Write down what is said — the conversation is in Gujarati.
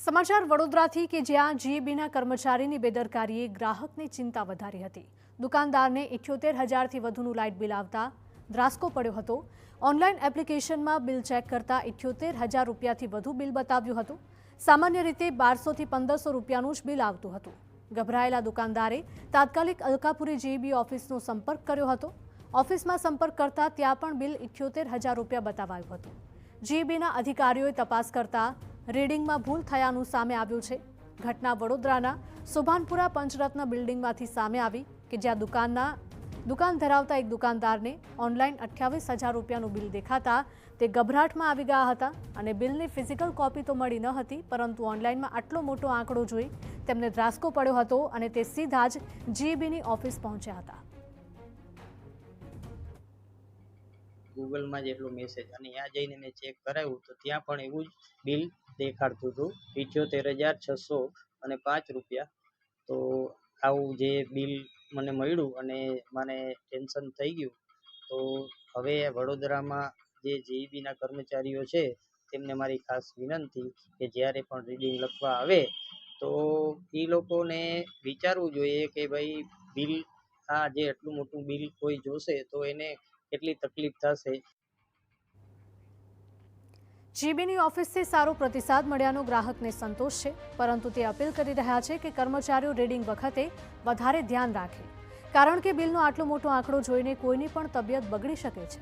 સમાચાર વડોદરાથી કે જ્યાં જીઈબીના કર્મચારીની બેદરકારીએ ગ્રાહકની ચિંતા વધારી હતી। દુકાનદારને 78,000થી વધુનું લાઇટ બિલ આવતા ધ્રાસ્કો પડ્યો હતો। ઓનલાઈન એપ્લિકેશનમાં બિલ ચેક કરતા 78,000 રૂપિયાથી વધુ બિલ બતાવ્યું હતું। સામાન્ય રીતે 1200થી 1500 રૂપિયાનું જ બિલ આવતું હતું। ગભરાયેલા દુકાનદારે તાત્કાલિક અલકાપુરી જીઈબી ઓફિસનો સંપર્ક કર્યો હતો। ઓફિસમાં સંપર્ક કરતા ત્યાં પણ બિલ 78,000 રૂપિયા બતાવાયું હતું। જીઈબીના અધિકારીઓએ તપાસ કરતા રીડિંગમાં ભૂલ થયાનું સામે આવ્યું છે। ઘટના વડોદરાના સુભાનપુરા પંચરત્ન બિલ્ડિંગમાંથી સામે આવી કે જ્યાં દુકાન ધરાવતા એક દુકાનદારને ઓનલાઈન 28,000 રૂપિયાનું બિલ દેખાતા તે ગભરાટમાં આવી ગયા હતા અને બિલની ફિઝિકલ કોપી તો મળી ન હતી, પરંતુ ઓનલાઈનમાં આટલો મોટો આંકડો જોઈ તેમને ધ્રાસ્કો પડ્યો હતો અને તે સીધા જ જીઈબીની ઓફિસ પહોંચ્યા હતા। गूगल में जेटलो मेसेज अने यहाँ जईने मैं चेक कराव्युं तो त्यां पण एवुं ज बिल देखाड़तुं हतुं 78,605 रुपया। तो आवुं जे बिल मने मळ्युं अने मने टेन्शन थई गयुं। तो हवे वडोदरामां जे जीईबीना कर्मचारीओ छे तेमने मारी खास विनंती के ज्यारे पण रीडिंग लखवा आवे तो ई लोकोने विचारवुं जोईए के भाई बिल आ जे आटલું મોટું बिल कोई जोशे तो एने કેટલી તકલીફ થશે। જીઈબીની ઓફિસથી સારો પ્રતિસાદ મળ્યાનો ગ્રાહકને સંતોષ છે, પરંતુ તે અપીલ કરી રહ્યા છે કે કર્મચારીઓ રીડિંગ વખતે વધારે ધ્યાન રાખે, કારણ કે બિલનો આટલો મોટો આંકડો જોઈને કોઈની પણ તબિયત બગડી શકે છે।